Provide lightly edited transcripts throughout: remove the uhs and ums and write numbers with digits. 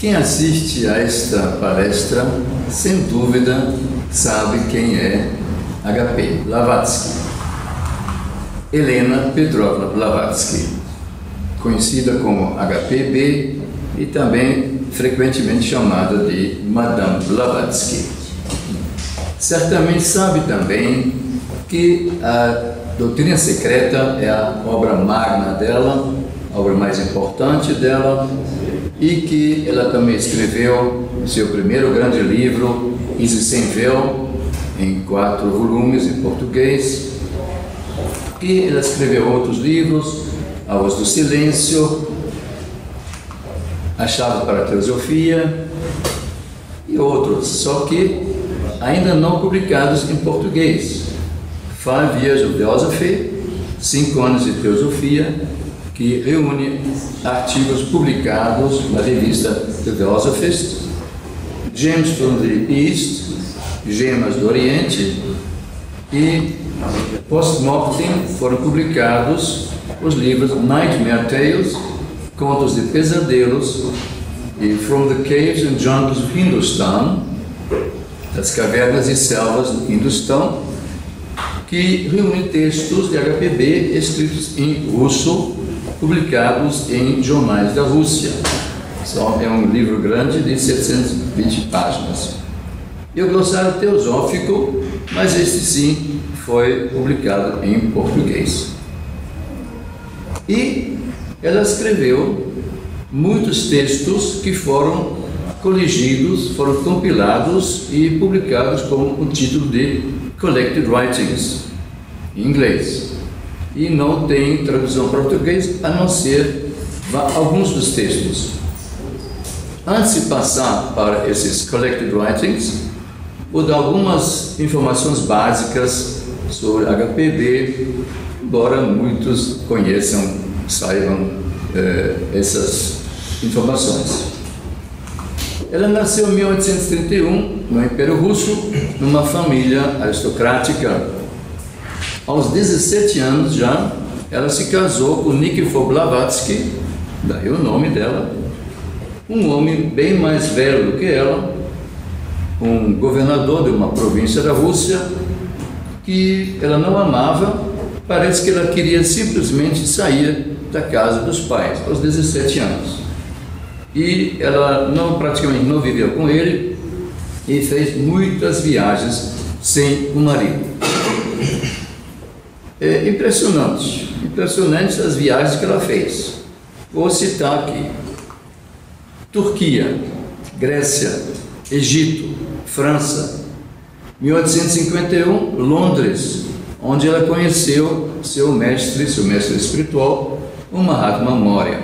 Quem assiste a esta palestra, sem dúvida, sabe quem é HP Blavatsky. Helena Petrovna Blavatsky, conhecida como HPB e também frequentemente chamada de Madame Blavatsky. Certamente sabe também que a Doutrina Secreta é a obra magna dela, a obra mais importante dela, e que ela também escreveu o seu primeiro grande livro, Isis Sem Véu, em 4 volumes em português, e ela escreveu outros livros, A Voz do Silêncio, A Chave para a Teosofia e outros, só que ainda não publicados em português. 5 Years of Theosophy, 5 anos de Teosofia, que reúne artigos publicados na revista The Theosophist, Gems from the East, Gemas do Oriente, e post-mortem foram publicados os livros Nightmare Tales, Contos de Pesadelos, e From the Caves and Jungles of Hindustan, das cavernas e selvas do Hindustão, que reúne textos de HPB escritos em russo, publicados em jornais da Rússia. É um livro grande de 720 páginas. E o glossário teosófico, mas este sim foi publicado em português. E ela escreveu muitos textos que foram coligidos, foram compilados e publicados com o título de Collected Writings, em inglês. E não tem tradução para português, a não ser alguns dos textos. Antes de passar para esses Collected Writings, vou dar algumas informações básicas sobre HPB, embora muitos conheçam, saibam essas informações. Ela nasceu em 1831, no Império Russo, numa família aristocrática. Aos 17 anos já, ela se casou com Nikifor Blavatsky, daí o nome dela, um homem bem mais velho do que ela, um governador de uma província da Rússia, que ela não amava, parece que ela queria simplesmente sair da casa dos pais, aos 17 anos. E ela praticamente não viveu com ele e fez muitas viagens sem o marido. É impressionante as viagens que ela fez. Vou citar aqui: Turquia, Grécia, Egito, França. 1851, Londres, onde ela conheceu seu mestre espiritual, o Mahatma Maurya.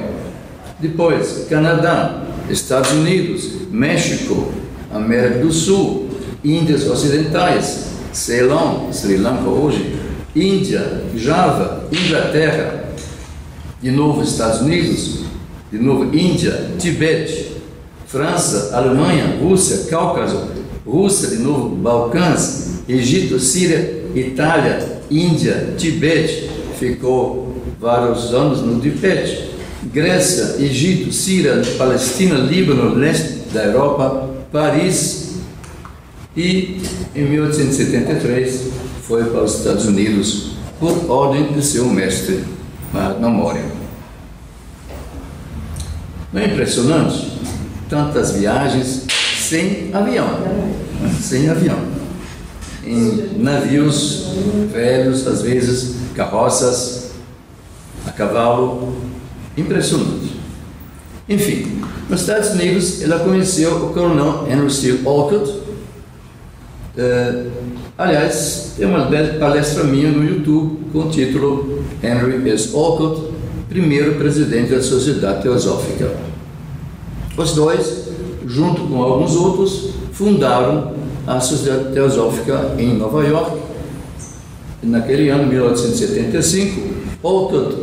Depois, Canadá, Estados Unidos, México, América do Sul, Índias Ocidentais, Ceilão, Sri Lanka hoje, Índia, Java, Inglaterra, de novo Estados Unidos, de novo Índia, Tibete, França, Alemanha, Rússia, Cáucaso, Rússia, de novo Balcãs, Egito, Síria, Itália, Índia, Tibete, ficou vários anos no Tibete, Grécia, Egito, Síria, Palestina, Líbano, leste da Europa, Paris, e em 1873 foi para os Estados Unidos por ordem de seu mestre, Mahatma Maurya. Não é impressionante? Tantas viagens sem avião, em navios velhos, às vezes carroças a cavalo, impressionante. Enfim, nos Estados Unidos ela conheceu o coronel Henry Steele Olcott. Aliás, tem uma palestra minha no YouTube com o título Henry S. Olcott, primeiro presidente da Sociedade Teosófica. Os dois, junto com alguns outros, fundaram a Sociedade Teosófica em Nova York. Naquele ano, 1875, Olcott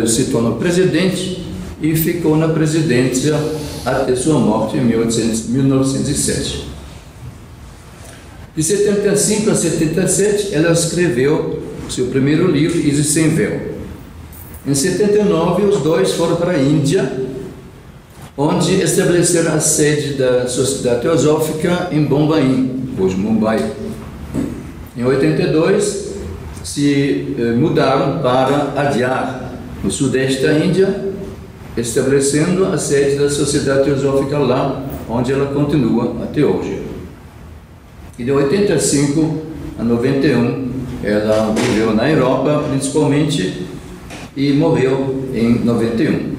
se tornou presidente e ficou na presidência até sua morte em 1907. De 75 a 77, ela escreveu seu primeiro livro, Isis Sem Véu. Em 79, os dois foram para a Índia onde estabeleceram a sede da Sociedade Teosófica em Bombaim, hoje Mumbai. Em 82, se mudaram para Adyar, no sudeste da Índia, estabelecendo a sede da Sociedade Teosófica lá, onde ela continua até hoje. E de 85 a 91, ela viveu na Europa, principalmente, e morreu em 91.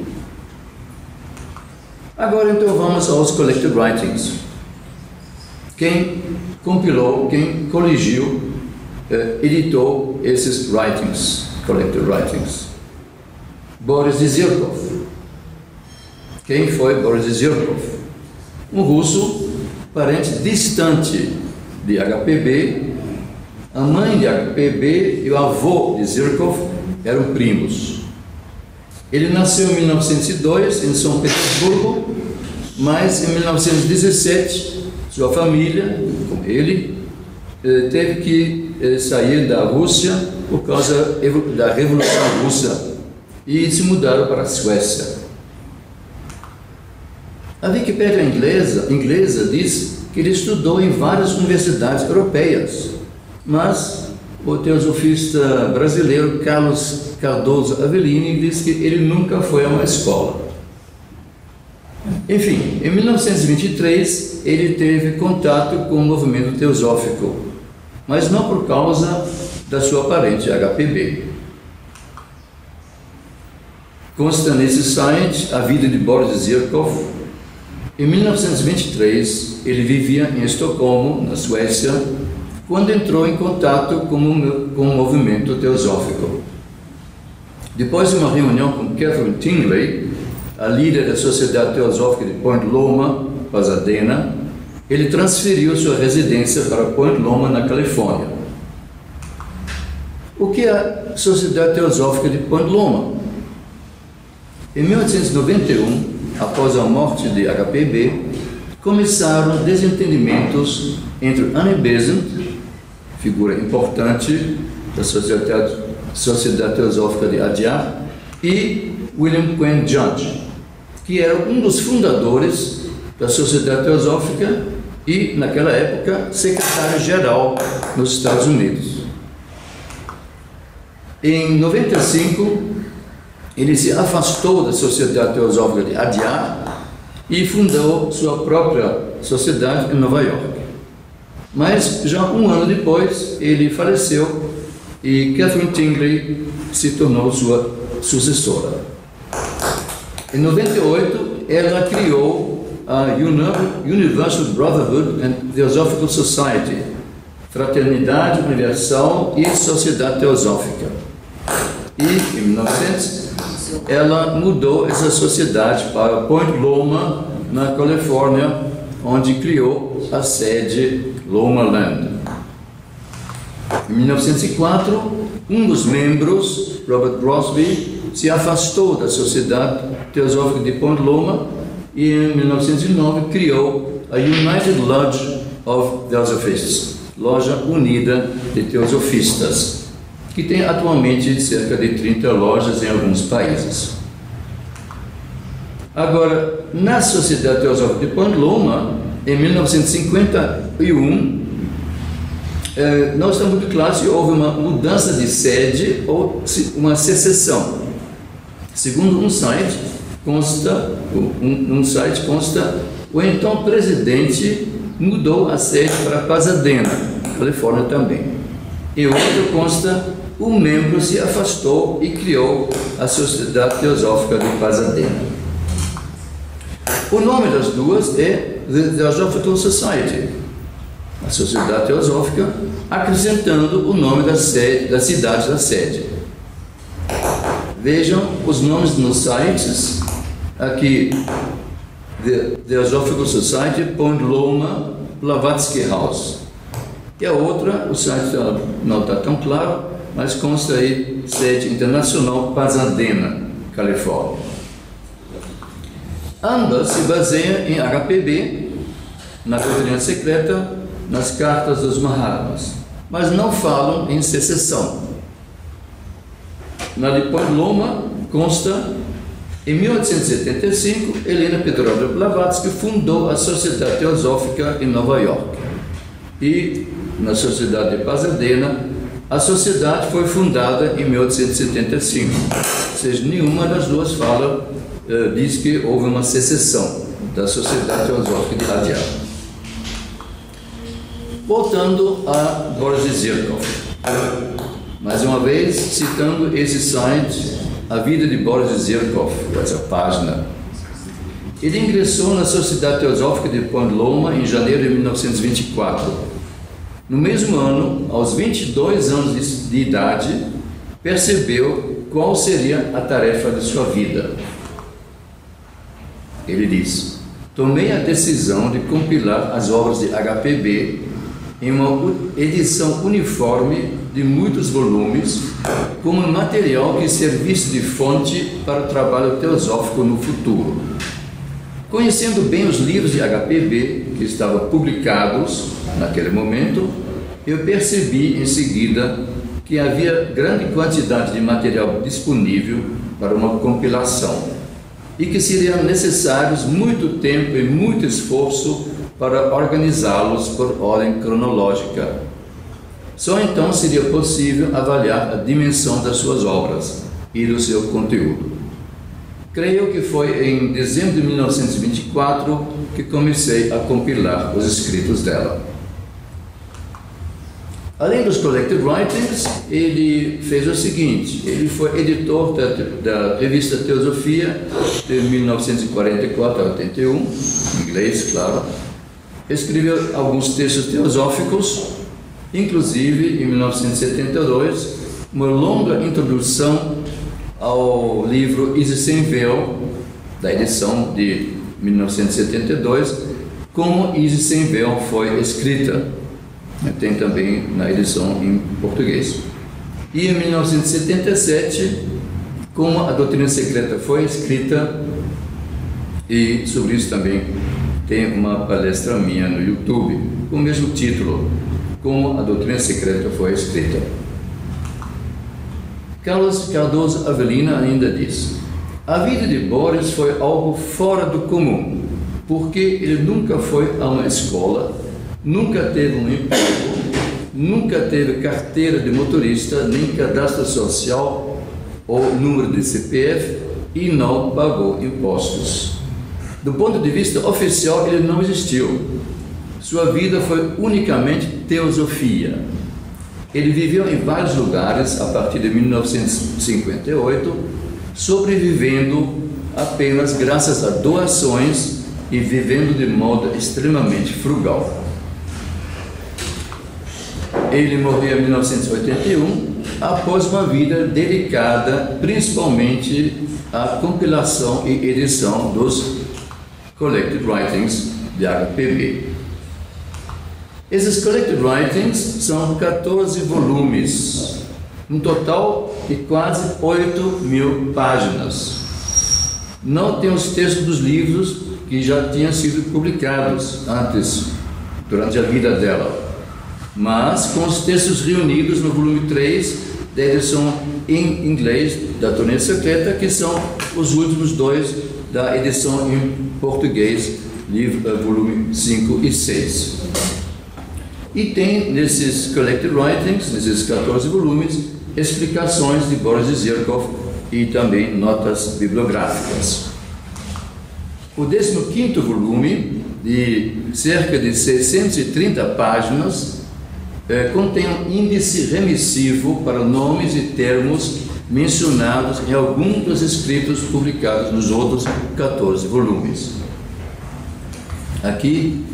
Agora, então, vamos aos Collected Writings. Quem compilou, quem coligiu, editou esses writings, Collected Writings? Boris Zirkov. Quem foi Boris Zirkov? Um russo, parente distante de HPB. A mãe de HPB e o avô de Zirkov eram primos. Ele nasceu em 1902 em São Petersburgo, mas em 1917 sua família, com ele, teve que sair da Rússia por causa da Revolução Russa e se mudaram para a Suécia. A Wikipédia inglesa diz que ele estudou em várias universidades europeias, mas o teosofista brasileiro Carlos Cardoso Avellini diz que ele nunca foi a uma escola. Enfim, em 1923 ele teve contato com o movimento teosófico, mas não por causa da sua parente HPB. Consta nesse site a vida de Boris Zirkov. Em 1923 ele vivia em Estocolmo, na Suécia, quando entrou em contato com o movimento teosófico. Depois de uma reunião com Catherine Tingley, a líder da Sociedade Teosófica de Point Loma, Pasadena, ele transferiu sua residência para Point Loma, na Califórnia. O que é a Sociedade Teosófica de Point Loma? Em 1891, após a morte de HPB, começaram desentendimentos entre Annie Besant, figura importante da Sociedade Teosófica de Adyar, e William Quinn Judge, que era um dos fundadores da Sociedade Teosófica e, naquela época, secretário-geral nos Estados Unidos. Em 95, ele se afastou da Sociedade Teosófica de Adyar e fundou sua própria sociedade em Nova York. Mas, já um ano depois, ele faleceu e Catherine Tingley se tornou sua sucessora. Em 98, ela criou a Universal Brotherhood and Theosophical Society, Fraternidade Universal e Sociedade Teosófica. E, em 1900, ela mudou essa sociedade para Point Loma, na Califórnia, onde criou a sede Loma Land. Em 1904, um dos membros, Robert Crosby, se afastou da Sociedade Teosófica de Point Loma e, em 1909, criou a United Lodge of Theosophists, Loja Unida de Teosofistas, que tem atualmente cerca de 30 lojas em alguns países. Agora, na Sociedade Teosófica de Point Loma, em 1951, não está muito claro se houve uma mudança de sede ou uma secessão. Segundo um site consta, o então presidente mudou a sede para Pasadena, Califórnia também. E outro consta, um membro se afastou e criou a Sociedade Teosófica de Pasadena. O nome das duas é The Theosophical Society, a Sociedade Teosófica, acrescentando o nome da cidade da sede. Vejam os nomes nos sites, aqui, The Theosophical Society, Point Loma, Blavatsky House. E a outra, o site não está tão claro, mas consta aí, sede internacional, Pasadena, Califórnia. Ambas se baseiam em HPB, na doutrina secreta, nas cartas dos Mahatmas, mas não falam em secessão. Na de Point Loma consta Em 1875, Helena Petrovna Blavatsky fundou a Sociedade Teosófica em Nova York. E, na Sociedade de Pasadena, a sociedade foi fundada em 1875. Ou seja, nenhuma das duas diz que houve uma secessão da Sociedade Teosófica de Adyar. Voltando a Boris Zirkov. Mais uma vez, citando esse site, A Vida de Boris Zirkov, essa página. Ele ingressou na Sociedade Teosófica de Point Loma em janeiro de 1924. No mesmo ano, aos 22 anos de idade, percebeu qual seria a tarefa de sua vida. Ele diz: tomei a decisão de compilar as obras de HPB em uma edição uniforme de muitos volumes, como material que servisse de fonte para o trabalho teosófico no futuro. Conhecendo bem os livros de HPB que estavam publicados naquele momento, eu percebi em seguida que havia grande quantidade de material disponível para uma compilação e que seriam necessários muito tempo e muito esforço para organizá-los por ordem cronológica. Só então seria possível avaliar a dimensão das suas obras e do seu conteúdo. Creio que foi em dezembro de 1924 que comecei a compilar os escritos dela. Além dos Collected Writings, ele fez o seguinte: ele foi editor da revista Teosofia de 1944 a 81, em inglês, claro. Escreveu alguns textos teosóficos, inclusive, em 1972, uma longa introdução ao livro Isis Sem Véu, da edição de 1972, como Isis Sem Véu foi escrita. Tem também na edição em português. E em 1977, como a doutrina secreta foi escrita, e sobre isso também tem uma palestra minha no YouTube, com o mesmo título, Como a doutrina secreta foi escrita. Carlos Cardoso Avelina ainda diz: a vida de Boris foi algo fora do comum, porque ele nunca foi a uma escola, nunca teve um emprego, nunca teve carteira de motorista, nem cadastro social ou número de CPF e não pagou impostos. Do ponto de vista oficial, ele não existiu. Sua vida foi unicamente teosofia. Ele viveu em vários lugares a partir de 1958, sobrevivendo apenas graças a doações e vivendo de modo extremamente frugal. Ele morreu em 1981, após uma vida dedicada principalmente à compilação e edição dos Collected Writings de HPB. Esses Collected Writings são 14 volumes, um total de quase 8.000 páginas. Não tem os textos dos livros que já tinham sido publicados antes, durante a vida dela, mas com os textos reunidos no volume 3 da edição em inglês da Doutrina Secreta, que são os últimos dois da edição em português, volume 5 e 6. E tem nesses Collected Writings, nesses 14 volumes, explicações de Boris Zirkov e também notas bibliográficas. O 15º volume, de cerca de 630 páginas, contém um índice remissivo para nomes e termos mencionados em algum dos escritos publicados nos outros 14 volumes. Aqui,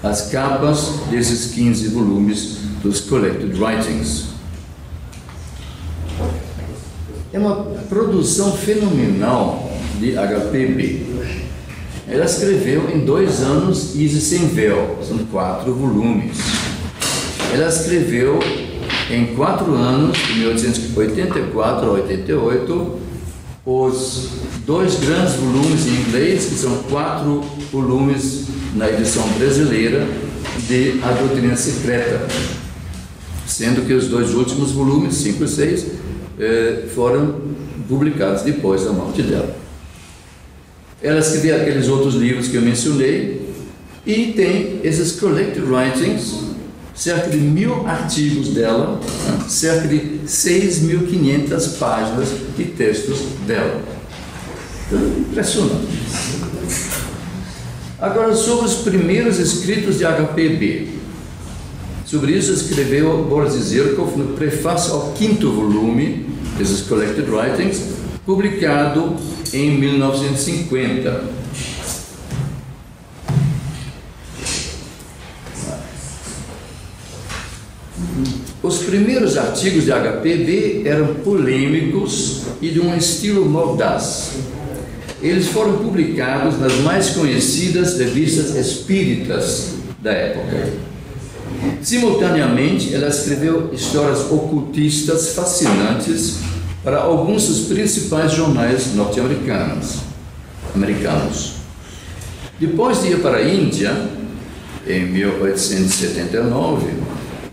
as capas desses 15 volumes dos Collected Writings. É uma produção fenomenal de HPB. Ela escreveu em 2 anos Isis Sem Véu, são 4 volumes. Ela escreveu em 4 anos, de 1884 a 88, os 2 grandes volumes em inglês, que são 4 volumes na edição brasileira de A Doutrina Secreta, sendo que os 2 últimos volumes, 5 e 6, foram publicados depois da morte dela. Ela escreveu aqueles outros livros que eu mencionei e tem esses collected writings, cerca de 1000 artigos dela, cerca de 6.500 páginas de textos dela. Impressionante. Agora, sobre os primeiros escritos de HPB. Sobre isso escreveu Boris Zirkov no prefácio ao 5º volume desses collected writings, publicado em 1950. Os primeiros artigos de HPB eram polêmicos e de um estilo mordaz. Eles foram publicados nas mais conhecidas revistas espíritas da época. Simultaneamente, ela escreveu histórias ocultistas fascinantes para alguns dos principais jornais norte-americanos. Depois de ir para a Índia, em 1879,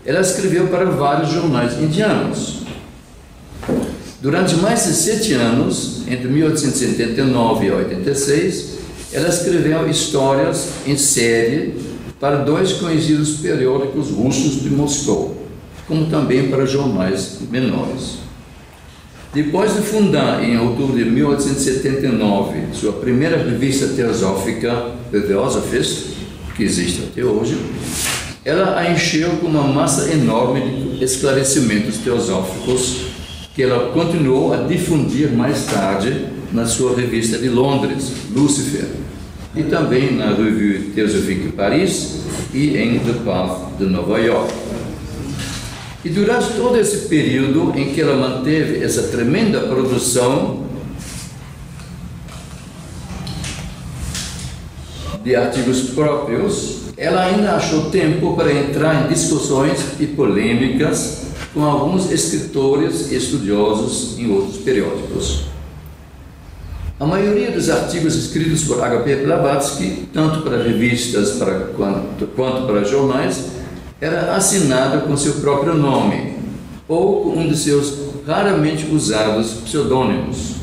ela escreveu para vários jornais indianos. Durante mais de 7 anos, entre 1879 e 86, ela escreveu histórias em série para 2 conhecidos periódicos russos de Moscou, como também para jornais menores. Depois de fundar, em outubro de 1879, sua primeira revista teosófica, The Theosophist, que existe até hoje, ela a encheu com uma massa enorme de esclarecimentos teosóficos que ela continuou a difundir mais tarde na sua revista de Londres, Lucifer, e também na Revue Théosophique Paris e em The Path de Nova York. E durante todo esse período em que ela manteve essa tremenda produção de artigos próprios, ela ainda achou tempo para entrar em discussões e polêmicas com alguns escritores e estudiosos em outros periódicos. A maioria dos artigos escritos por H.P. Blavatsky, tanto para revistas quanto para jornais, era assinada com seu próprio nome ou com um de seus raramente usados pseudônimos.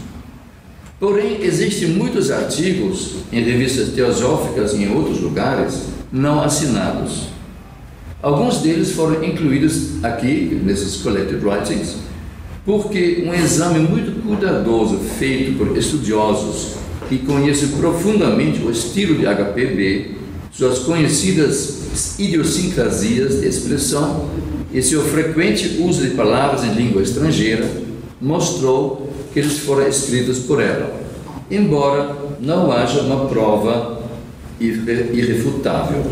Porém, existem muitos artigos em revistas teosóficas e em outros lugares não assinados. Alguns deles foram incluídos aqui, nesses collected writings, porque um exame muito cuidadoso feito por estudiosos que conhecem profundamente o estilo de HPB, suas conhecidas idiosincrasias de expressão e seu frequente uso de palavras em língua estrangeira, mostrou que eles foram escritos por ela, embora não haja uma prova irrefutável.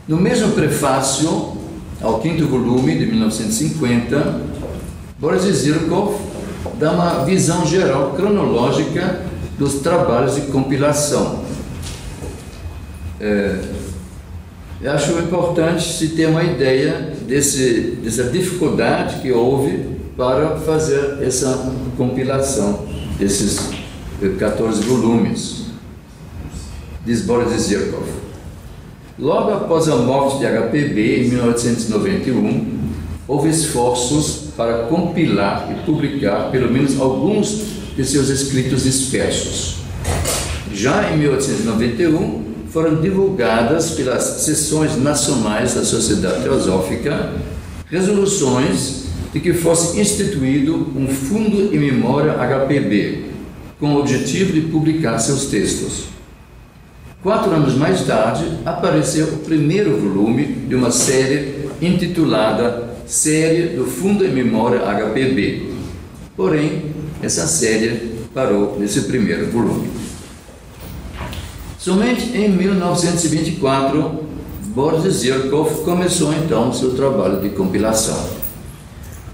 No mesmo prefácio ao 5º volume de 1950, Boris Zirkov dá uma visão geral cronológica dos trabalhos de compilação. Eu acho importante se ter uma ideia dessa dificuldade que houve para fazer essa compilação desses 14 volumes, diz Boris Zirkov. Logo após a morte de HPB, em 1891, houve esforços para compilar e publicar pelo menos alguns de seus escritos dispersos. Já em 1891, foram divulgadas pelas seções nacionais da Sociedade Teosófica resoluções de que fosse instituído um fundo em memória HPB, com o objetivo de publicar seus textos. 4 anos mais tarde, apareceu o primeiro volume de uma série intitulada Série do Fundo em Memória HPB. Porém, essa série parou nesse primeiro volume. Somente em 1924, Boris Zirkov começou então seu trabalho de compilação.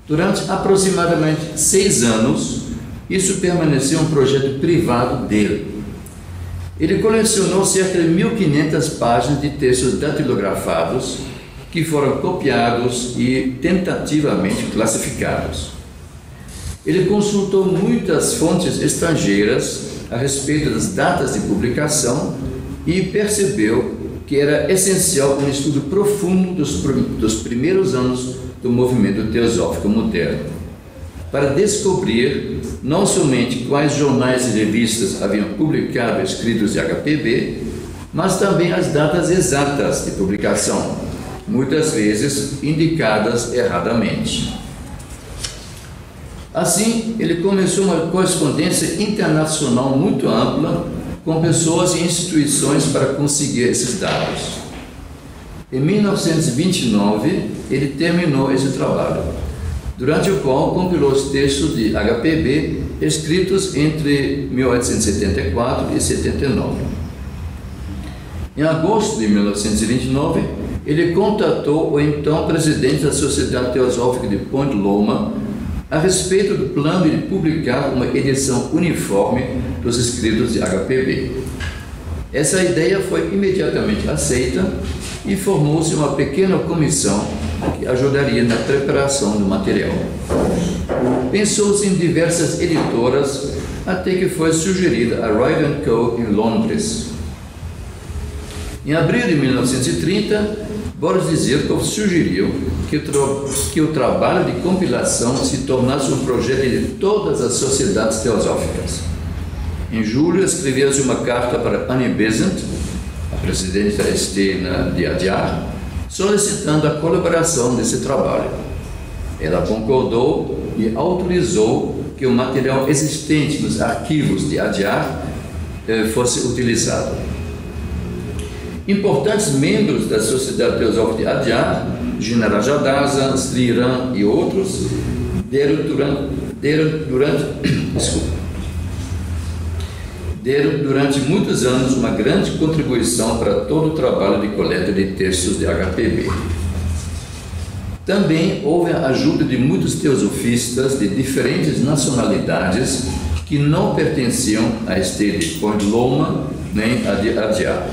Durante aproximadamente 6 anos, isso permaneceu um projeto privado dele. Ele colecionou cerca de 1.500 páginas de textos datilografados que foram copiados e tentativamente classificados. Ele consultou muitas fontes estrangeiras a respeito das datas de publicação e percebeu que era essencial um estudo profundo dos primeiros anos do movimento teosófico moderno, para descobrir não somente quais jornais e revistas haviam publicado escritos de HPB, mas também as datas exatas de publicação, muitas vezes indicadas erradamente. Assim, ele começou uma correspondência internacional muito ampla com pessoas e instituições para conseguir esses dados. Em 1929, ele terminou esse trabalho, durante o qual compilou os textos de HPB escritos entre 1874 e 79. Em agosto de 1929, ele contatou o então presidente da Sociedade Teosófica de Point Loma a respeito do plano de publicar uma edição uniforme dos escritos de HPB. Essa ideia foi imediatamente aceita e formou-se uma pequena comissão que ajudaria na preparação do material. Pensou-se em diversas editoras até que foi sugerida a Wright & Co. em Londres. Em abril de 1930, Boris Zirkov sugeriu que o trabalho de compilação se tornasse um projeto de todas as sociedades teosóficas. Em julho, escreveu-se uma carta para Annie Besant, a presidente externa de Adyar, solicitando a colaboração nesse trabalho. Ela concordou e autorizou que o material existente nos arquivos de Adyar fosse utilizado. Importantes membros da Sociedade Teosófica de Adyar, Jinarajadasa, Sri Ram e outros, deram durante muitos anos uma grande contribuição para todo o trabalho de coleta de textos de HPB. Também houve a ajuda de muitos teosofistas de diferentes nacionalidades que não pertenciam a este de Point Loma nem a de Adyar.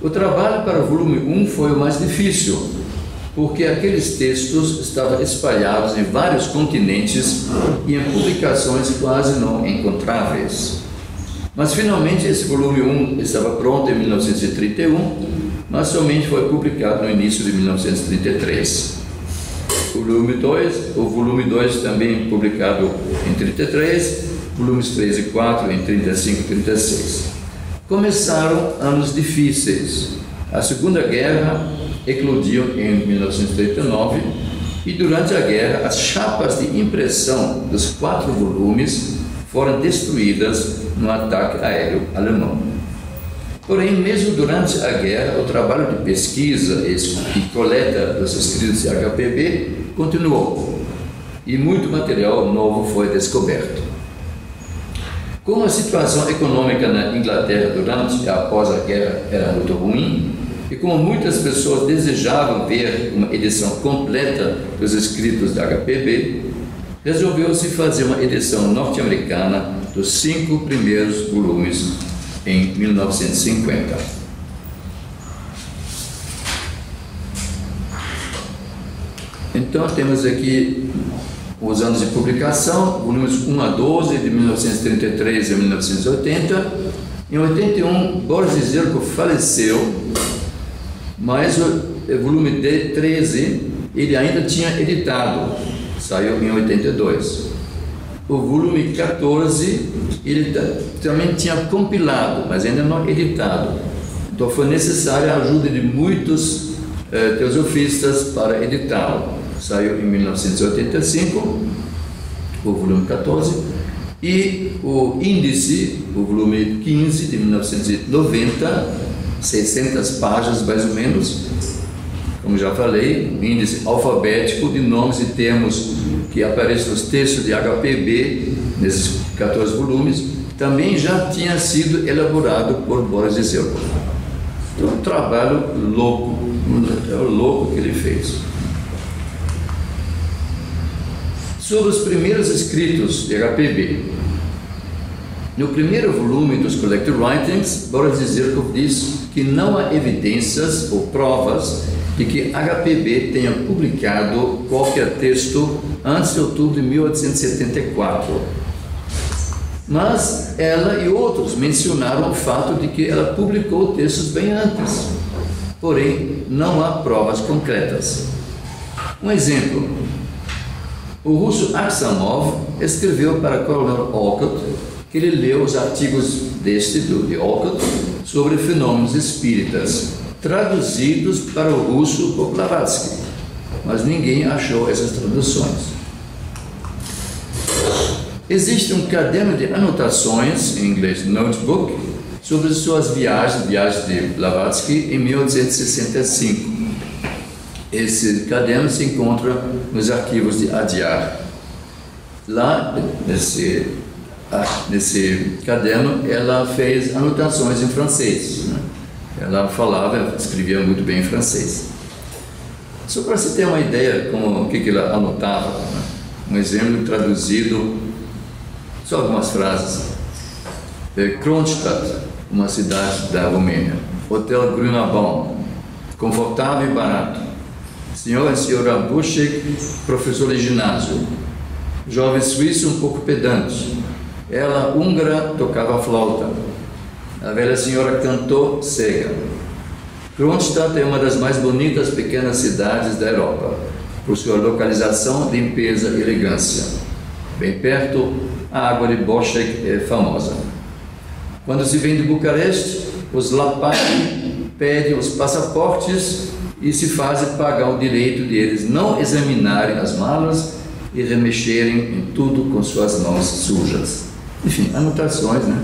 O trabalho para o volume 1 foi o mais difícil, porque aqueles textos estavam espalhados em vários continentes e em publicações quase não encontráveis. Mas finalmente esse volume 1 estava pronto em 1931, mas somente foi publicado no início de 1933. O volume 2 também publicado em 33, volumes 3 e 4 em 35 e 36. Começaram anos difíceis. A Segunda Guerra eclodiu em 1939 e durante a guerra as chapas de impressão dos 4 volumes foram destruídas no ataque aéreo alemão. Porém, mesmo durante a guerra, o trabalho de pesquisa e coleta dos escritos de HPB continuou e muito material novo foi descoberto. Como a situação econômica na Inglaterra durante e após a guerra era muito ruim, e como muitas pessoas desejavam ver uma edição completa dos escritos da HPB, resolveu-se fazer uma edição norte-americana dos 5 primeiros volumes em 1950. Então temos aqui os anos de publicação, volumes 1 a 12, de 1933 a 1980. Em 81, Boris Zirkov faleceu, mas o volume 13 ele ainda tinha editado, saiu em 82. O volume 14 ele também tinha compilado, mas ainda não editado. Então foi necessária a ajuda de muitos teosofistas para editá-lo. Saiu em 1985, o volume 14, e o índice, o volume 15 de 1990, 600 páginas mais ou menos, como já falei, um índice alfabético de nomes e termos que aparecem nos textos de HPB, nesses 14 volumes, também já tinha sido elaborado por Boris Zirkov. Então, um trabalho louco que ele fez. Sobre os primeiros escritos de HPB. No primeiro volume dos Collected Writings, Boris Zirkov diz que não há evidências ou provas de que HPB tenha publicado qualquer texto antes de outubro de 1874. mas ela e outros mencionaram o fato de que ela publicou textos bem antes, porém não há provas concretas. Um exemplo: o russo Aksamov escreveu para Coronel Olcott que ele leu os artigos de Olcott sobre fenômenos espíritas, traduzidos para o russo por Blavatsky, mas ninguém achou essas traduções. Existe um caderno de anotações, em inglês notebook, sobre suas viagens de Blavatsky em 1865. Esse caderno se encontra nos arquivos de Adyar. Lá, nesse caderno, ela fez anotações em francês, né? Ela falava, escrevia muito bem em francês. Só para você ter uma ideia como o que ela anotava, né? Um exemplo traduzido, só algumas frases. Kronstadt, uma cidade da Romênia. Hotel Grünerbaum, confortável e barato. Senhor e senhora Buschek, professor de ginásio. Jovem suíço um pouco pedante. Ela, húngara, tocava flauta. A velha senhora cantou cega. Kronstadt é uma das mais bonitas pequenas cidades da Europa, por sua localização, limpeza e elegância. Bem perto, a água de Boschek é famosa. Quando se vem de Bucareste, os Lapati pedem os passaportes e se fazem pagar o direito de eles não examinarem as malas e remexerem em tudo com suas mãos sujas. Enfim, anotações, né?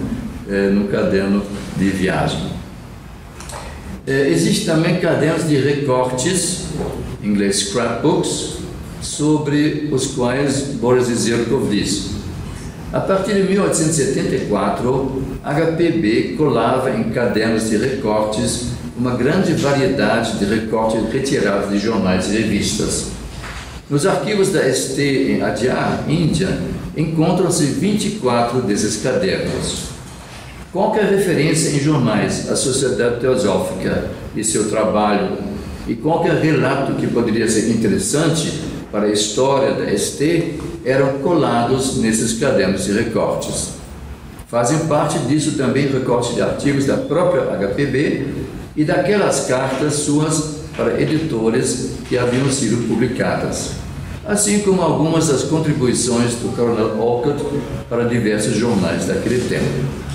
No caderno de viagem. Existem também cadernos de recortes, em inglês scrapbooks, sobre os quais Boris Zirkov diz: a partir de 1874, HPB colava em cadernos de recortes uma grande variedade de recortes retirados de jornais e revistas. Nos arquivos da ST em Adyar, Índia, encontram-se 24 desses cadernos. Qualquer referência em jornais à Sociedade Teosófica e seu trabalho, e qualquer relato que poderia ser interessante para a história da ST, eram colados nesses cadernos de recortes. Fazem parte disso também recortes de artigos da própria HPB e daquelas cartas suas para editores que haviam sido publicadas, assim como algumas das contribuições do Coronel Olcott para diversos jornais daquele tempo.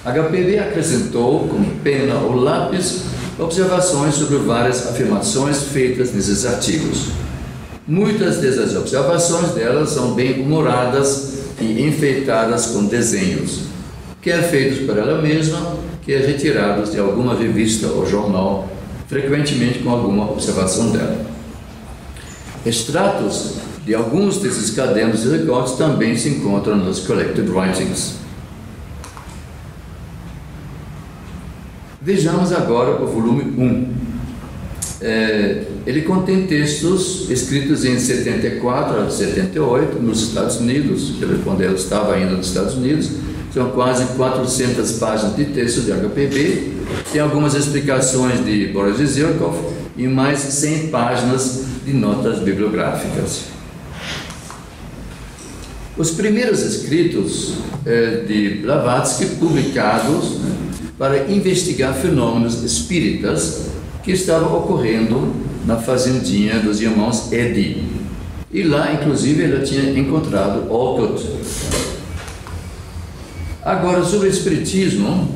HPB acrescentou, com pena ou lápis, observações sobre várias afirmações feitas nesses artigos. Muitas dessas observações delas são bem humoradas e enfeitadas com desenhos, quer feitos por ela mesma, quer retirados de alguma revista ou jornal, frequentemente com alguma observação dela. Extratos de alguns desses cadernos de recortes também se encontram nos Collected Writings. Vejamos agora o volume 1. Ele contém textos escritos em 74 a 78 nos Estados Unidos, quando ela estava ainda nos Estados Unidos. São quase 400 páginas de texto de HPB, tem algumas explicações de Boris Zirkov e mais 100 páginas de notas bibliográficas. Os primeiros escritos de Blavatsky publicados para investigar fenômenos espíritas que estavam ocorrendo na fazendinha dos irmãos Eddy. E lá, inclusive, ela tinha encontrado Olcott. Agora, sobre o espiritismo,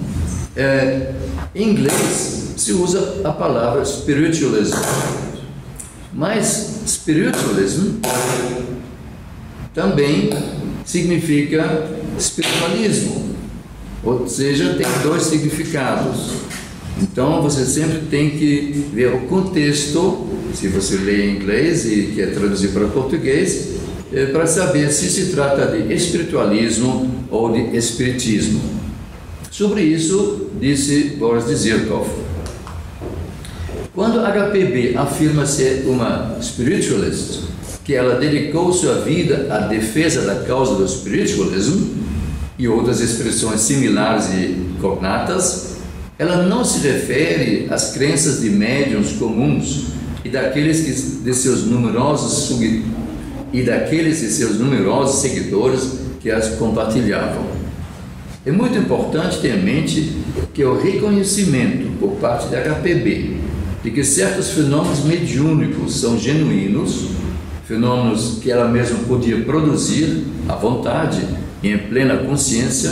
em inglês se usa a palavra spiritualism, mas spiritualism também significa espiritualismo, ou seja, tem dois significados. Então você sempre tem que ver o contexto, se você lê em inglês e quer traduzir para português, para saber se se trata de espiritualismo ou de espiritismo. Sobre isso, disse Boris Zirkov: quando HPB afirma ser uma spiritualist, que ela dedicou sua vida à defesa da causa do spiritualism e outras expressões similares e cognatas, ela não se refere às crenças de médiuns comuns e daqueles de seus numerosos seguidores que as compartilhavam. É muito importante ter em mente que o reconhecimento por parte da HPB de que certos fenômenos mediúnicos são genuínos, fenômenos que ela mesma podia produzir à vontade e em plena consciência,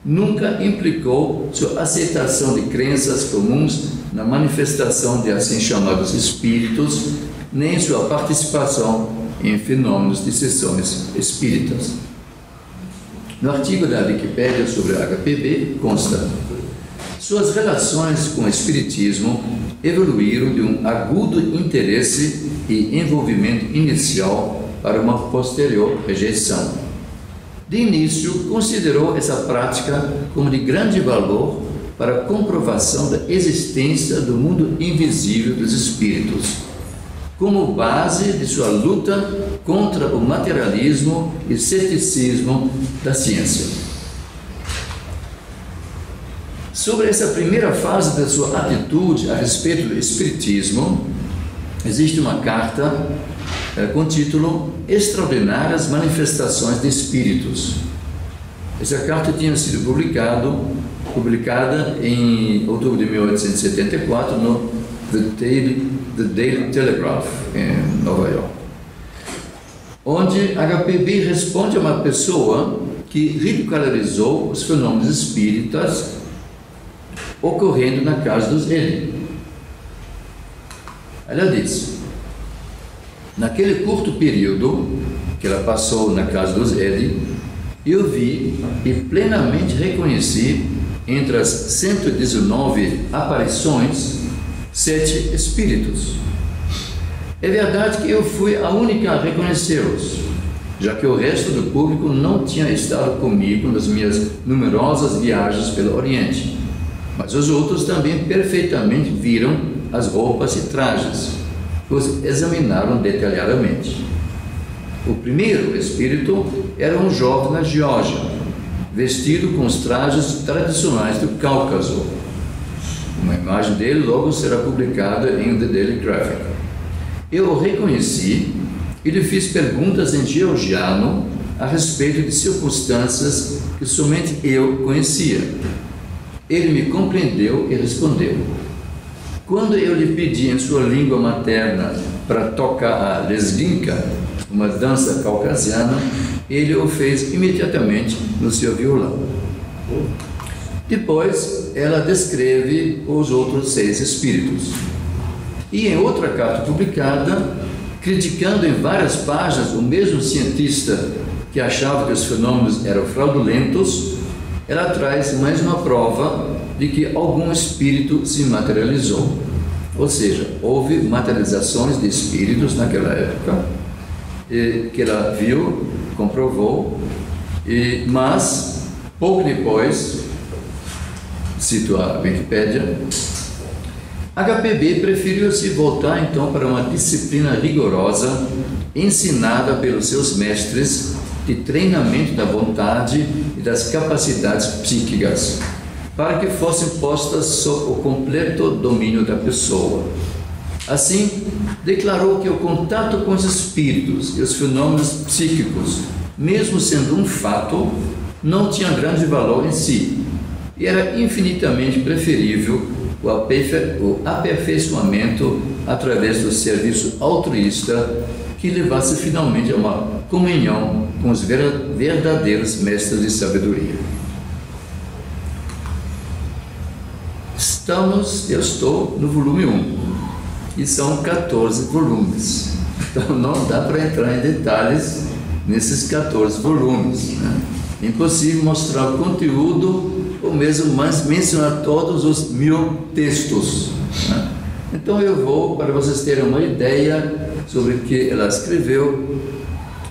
nunca implicou sua aceitação de crenças comuns na manifestação de assim chamados espíritos, nem sua participação em fenômenos de sessões espíritas. No artigo da Wikipédia sobre a HPB consta: suas relações com o espiritismo evoluíram de um agudo interesse e envolvimento inicial para uma posterior rejeição. De início, considerou essa prática como de grande valor para a comprovação da existência do mundo invisível dos espíritos, como base de sua luta contra o materialismo e ceticismo da ciência. Sobre essa primeira fase da sua atitude a respeito do espiritismo, existe uma carta com o título Extraordinárias Manifestações de Espíritos. Essa carta tinha sido publicada em outubro de 1874 no The Daily Telegraph, em Nova York, onde HPB responde a uma pessoa que ridicularizou os fenômenos espíritas ocorrendo na casa dos Eddy. Ela disse: naquele curto período que ela passou na casa dos Eddy, eu vi e plenamente reconheci entre as 119 aparições 7 espíritos. É verdade que eu fui a única a reconhecê-los, já que o resto do público não tinha estado comigo nas minhas numerosas viagens pelo Oriente, mas os outros também perfeitamente viram as roupas e trajes, que os examinaram detalhadamente. O primeiro espírito era um jovem na Geórgia, vestido com os trajes tradicionais do Cáucaso. Uma imagem dele logo será publicada em The Daily Graphic. Eu o reconheci e lhe fiz perguntas em georgiano a respeito de circunstâncias que somente eu conhecia. Ele me compreendeu e respondeu. Quando eu lhe pedi em sua língua materna para tocar a lesguinka, uma dança caucasiana, ele o fez imediatamente no seu violão. Depois, ela descreve os outros 6 espíritos. E em outra carta publicada, criticando em várias páginas o mesmo cientista que achava que os fenômenos eram fraudulentos, ela traz mais uma prova de que algum espírito se materializou. Ou seja, houve materializações de espíritos naquela época, que ela viu, comprovou, mas pouco depois, cito a Wikipédia, HPB preferiu se voltar então para uma disciplina rigorosa ensinada pelos seus mestres de treinamento da vontade e das capacidades psíquicas, para que fossem postas sob o completo domínio da pessoa. Assim, declarou que o contato com os espíritos e os fenômenos psíquicos, mesmo sendo um fato, não tinha grande valor em si, e era infinitamente preferível o aperfeiçoamento através do serviço altruísta que levasse finalmente a uma comunhão com os verdadeiros mestres de sabedoria. Eu estou no volume 1, e são 14 volumes, então não dá para entrar em detalhes nesses 14 volumes, né? Impossível mostrar o conteúdo ou mesmo mencionar todos os 1000 textos, né? Então eu vou, para vocês terem uma ideia sobre o que ela escreveu,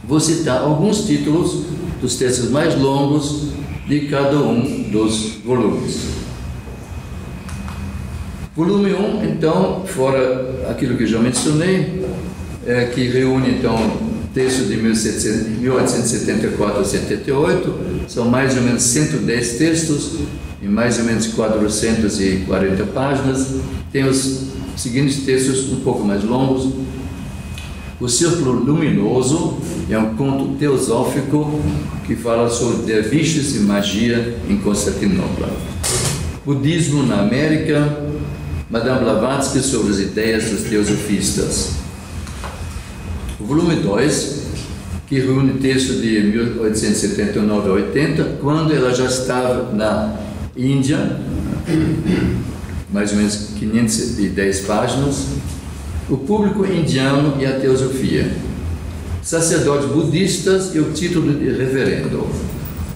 vou citar alguns títulos dos textos mais longos de cada um dos volumes. Volume 1, então, fora aquilo que já mencionei, que reúne então textos de 1874 a 78, são mais ou menos 110 textos, em mais ou menos 440 páginas. Tem os seguintes textos um pouco mais longos: O Círculo Luminoso, É um conto teosófico que fala sobre derviches e magia em Constantinopla. Budismo na América, Madame Blavatsky sobre as ideias dos teosofistas. O volume 2, que reúne textos de 1879 a 80, quando ela já estava na Índia, mais ou menos 510 páginas, o público indiano e a teosofia, sacerdotes budistas e o título de reverendo,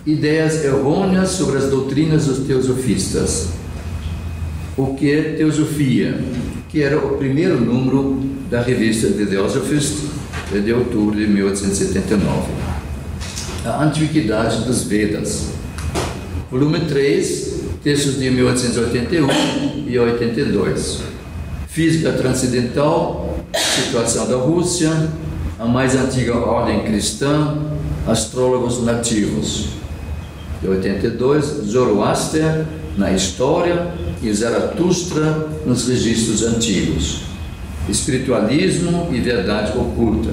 ideias errôneas sobre as doutrinas dos teosofistas, o que é teosofia, que era o primeiro número da revista The Theosophist, de outubro de 1879. A Antiguidade dos Vedas. Volume 3, textos de 1881 e 82. Física Transcendental, Situação da Rússia, a mais antiga ordem cristã, Astrólogos Nativos. De 82, Zoroaster na História e Zaratustra nos Registros Antigos. Espiritualismo e Verdade Oculta.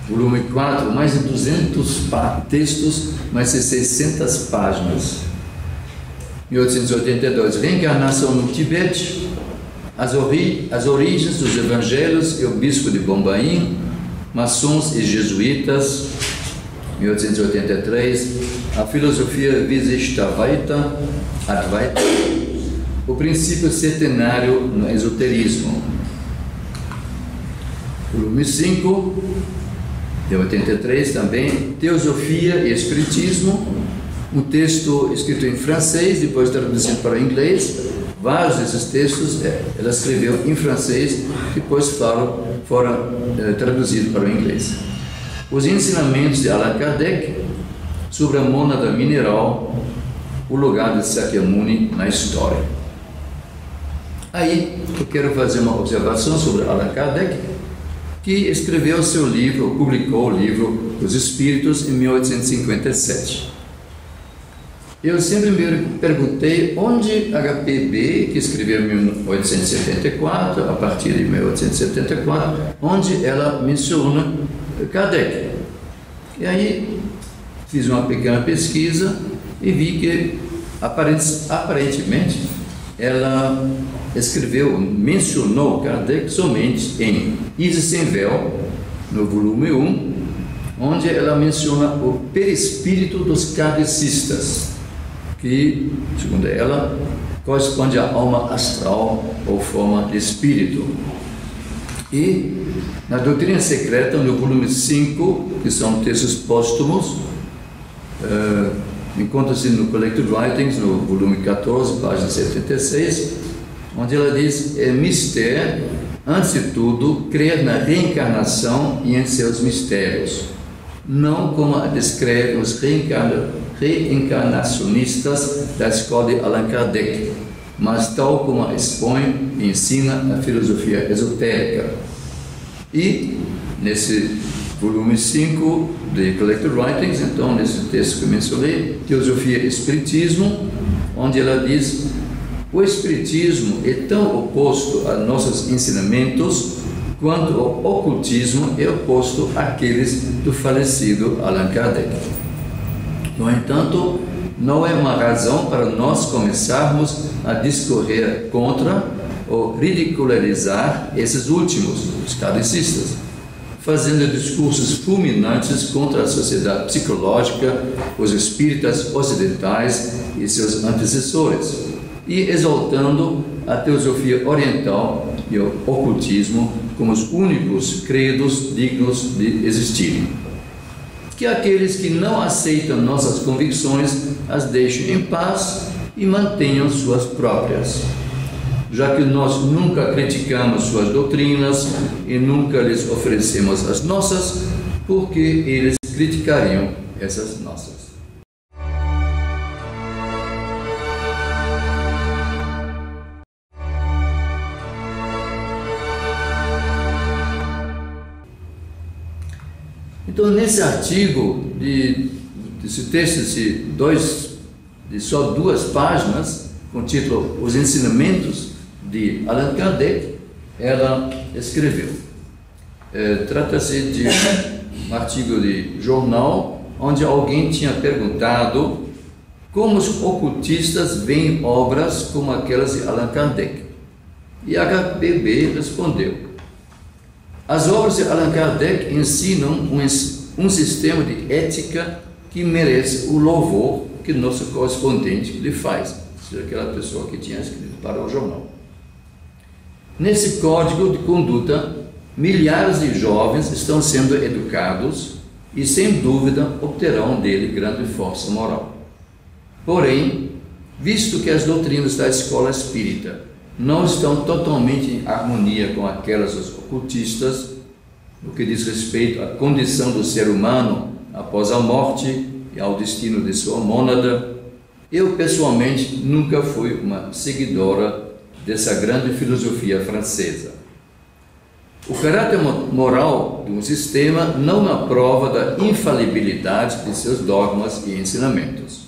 Volume 4, mais de 200 textos, mais de 600 páginas. 1882, Reencarnação no Tibete, as origens dos Evangelhos e o Bispo de Bombaim, Maçons e Jesuítas. 1883, a Filosofia Vishishtadvaita, Advaita, o princípio centenário no esoterismo. Volume 5, de 83 também, Teosofia e Espiritismo, um texto escrito em francês, depois traduzido para o inglês. Vários desses textos ela escreveu em francês, depois foram traduzidos para o inglês. Os ensinamentos de Allan Kardec sobre a mônada mineral, o lugar de Sakyamuni na história. Aí eu quero fazer uma observação sobre Allan Kardec, que escreveu seu livro, publicou o livro Os Espíritos em 1857. Eu sempre me perguntei onde HPB, que escreveu em 1874, a partir de 1874, onde ela menciona Kardec. E aí fiz uma pequena pesquisa e vi que aparentemente ela mencionou Kardec somente em Isis Sem Véu, no volume 1, onde ela menciona o perispírito dos kardecistas, que, segundo ela, corresponde à alma astral ou forma de espírito. E na Doutrina Secreta, no volume 5, que são textos póstumos, encontra-se no Collected Writings, no volume 14, página 76, onde ela diz: é mistério, antes de tudo, crer na reencarnação e em seus mistérios, não como a descrevem os reencarnacionistas da escola de Allan Kardec, mas tal como a expõe e ensina a filosofia esotérica. E nesse volume 5 de Collected Writings, então, nesse texto que eu mencionei, Teosofia e Espiritismo, onde ela diz: o Espiritismo é tão oposto a nossos ensinamentos quanto o ocultismo é oposto àqueles do falecido Allan Kardec. No entanto, não é uma razão para nós começarmos a discorrer contra ou ridicularizar esses últimos, os kardecistas, fazendo discursos fulminantes contra a sociedade psicológica, os espíritas ocidentais e seus antecessores, e exaltando a teosofia oriental e o ocultismo como os únicos credos dignos de existirem. Que aqueles que não aceitam nossas convicções as deixem em paz e mantenham suas próprias, já que nós nunca criticamos suas doutrinas e nunca lhes oferecemos as nossas, porque eles criticariam essas nossas. Então, nesse artigo, desse texto de só 2 páginas, com o título Os Ensinamentos de Allan Kardec, ela escreveu: Trata-se de um artigo de jornal onde alguém tinha perguntado como os ocultistas veem obras como aquelas de Allan Kardec. E HPB respondeu: as obras de Allan Kardec ensinam um sistema de ética que merece o louvor que nosso correspondente lhe faz, ou seja, aquela pessoa que tinha escrito para o jornal. Nesse código de conduta, milhares de jovens estão sendo educados e, sem dúvida, obterão dele grande força moral. Porém, visto que as doutrinas da escola espírita não estão totalmente em harmonia com aquelas dos ocultistas, no que diz respeito à condição do ser humano após a morte e ao destino de sua mônada, eu pessoalmente nunca fui uma seguidora dessa grande filosofia francesa. O caráter moral de um sistema não é a prova da infalibilidade de seus dogmas e ensinamentos.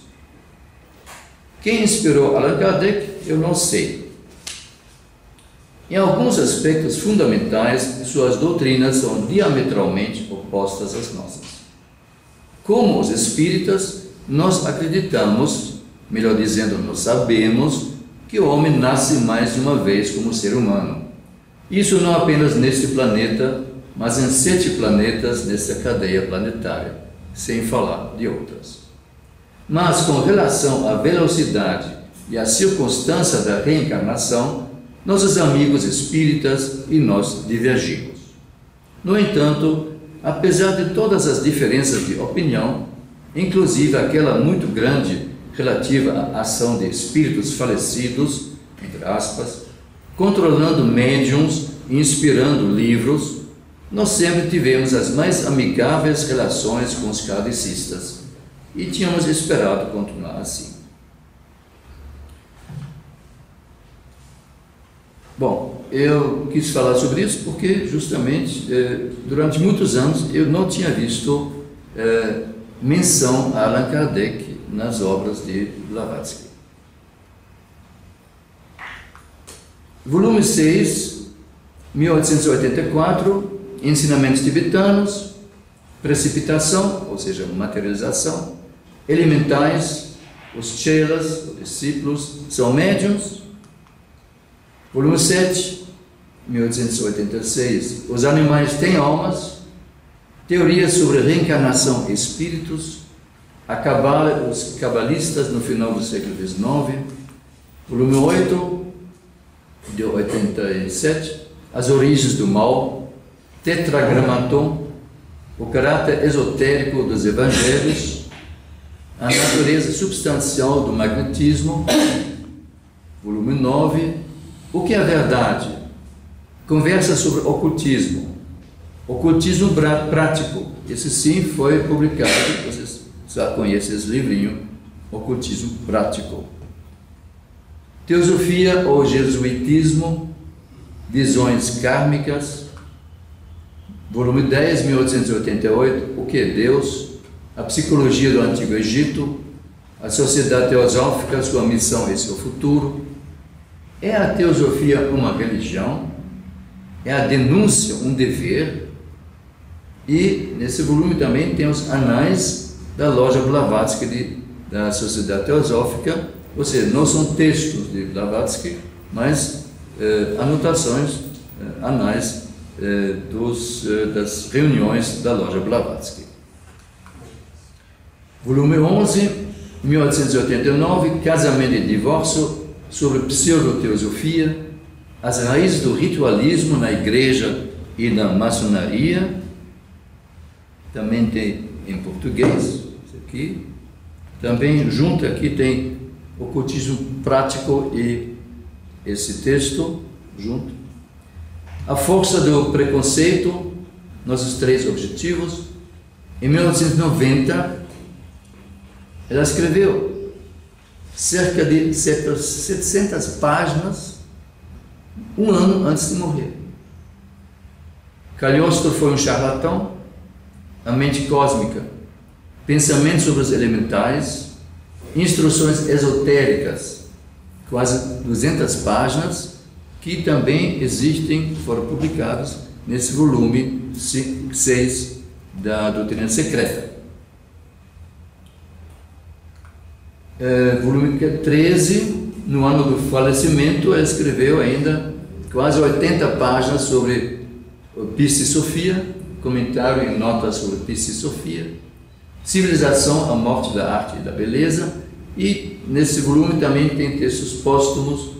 Quem inspirou Allan Kardec, eu não sei. Em alguns aspectos fundamentais, suas doutrinas são diametralmente opostas às nossas. Como os espíritas, nós acreditamos, melhor dizendo, nós sabemos, que o homem nasce mais de uma vez como ser humano. Isso não apenas neste planeta, mas em 7 planetas desta cadeia planetária, sem falar de outras. Mas com relação à velocidade e à circunstância da reencarnação, nossos amigos espíritas e nós divergimos. No entanto, apesar de todas as diferenças de opinião, inclusive aquela muito grande relativa à ação de espíritos falecidos, entre aspas, controlando médiuns e inspirando livros, nós sempre tivemos as mais amigáveis relações com os kardecistas e tínhamos esperado continuar assim. Bom, eu quis falar sobre isso porque justamente durante muitos anos eu não tinha visto menção a Allan Kardec nas obras de Blavatsky. Volume 6, 1884, Ensinamentos Tibetanos, Precipitação, ou seja, materialização, Elementais, os Chelas, os discípulos, são médiuns. Volume 7, 1886, Os Animais Têm Almas, Teorias sobre Reencarnação e Espíritos, a Cabala, os Cabalistas no final do século XIX. Volume 8, de 87, As Origens do Mal, Tetragrammaton, o caráter esotérico dos Evangelhos, a natureza substancial do magnetismo. Volume 9, O que é verdade? Conversa sobre ocultismo. Ocultismo prático. Esse sim foi publicado, vocês já conhecem esse livrinho, Ocultismo Prático. Teosofia ou Jesuitismo, Visões Kármicas. Volume 10, 1888, O que é Deus? A Psicologia do Antigo Egito, a Sociedade Teosófica, Sua Missão e Seu Futuro. É a teosofia uma religião? É a denúncia um dever? E nesse volume também tem os anais da loja Blavatsky da Sociedade Teosófica, ou seja, não são textos de Blavatsky, mas anotações, anais das reuniões da loja Blavatsky. Volume 11, 1889, Casamento e Divórcio, sobre pseudoteosofia, as raízes do ritualismo na igreja e na maçonaria. Também tem em português, isso aqui. Também junto aqui tem Ocultismo Prático e esse texto junto. A Força do Preconceito, nossos 3 objetivos. Em 1990, ela escreveu cerca de 700 páginas, um ano antes de morrer. Cagliostro foi um charlatão, a mente cósmica, pensamentos sobre os elementais, instruções esotéricas, quase 200 páginas, que também existem, foram publicadas nesse volume 6 da Doutrina Secreta. Volume 13, no ano do falecimento, ele escreveu ainda quase 80 páginas sobre Piscis Sophia, comentário e notas sobre Piscis Sophia, Civilização, a Morte da Arte e da Beleza, e nesse volume também tem textos póstumos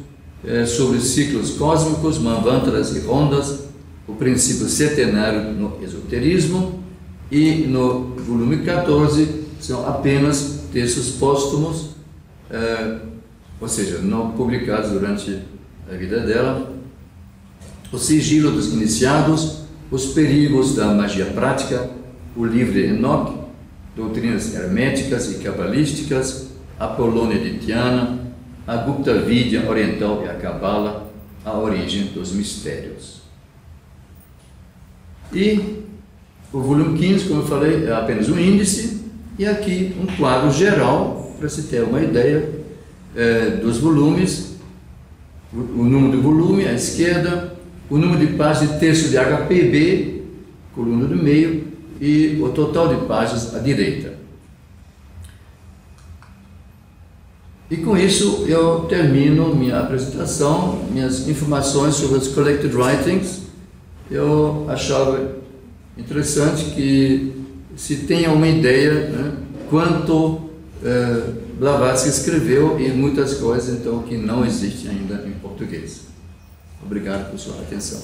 sobre ciclos cósmicos, manvantras e rondas, o princípio setenário no esoterismo, e no volume 14 são apenas textos póstumos, ou seja, não publicados durante a vida dela, o sigilo dos iniciados, os perigos da magia prática, o livro de Enoch, doutrinas herméticas e cabalísticas, a Polônia de Tiana, a Gupta Vidya oriental e a Cabala, a origem dos mistérios. E o volume 15, como eu falei, é apenas um índice, e aqui um quadro geral, para se ter uma ideia dos volumes, o número do volume à esquerda, o número de páginas de texto de HPB, coluna do meio, e o total de páginas à direita. E com isso eu termino minha apresentação, minhas informações sobre os Collected Writings. Eu achava interessante que se tenha uma ideia, né, quanto Blavatsky escreveu e muitas coisas então que não existem ainda em português. Obrigado por sua atenção.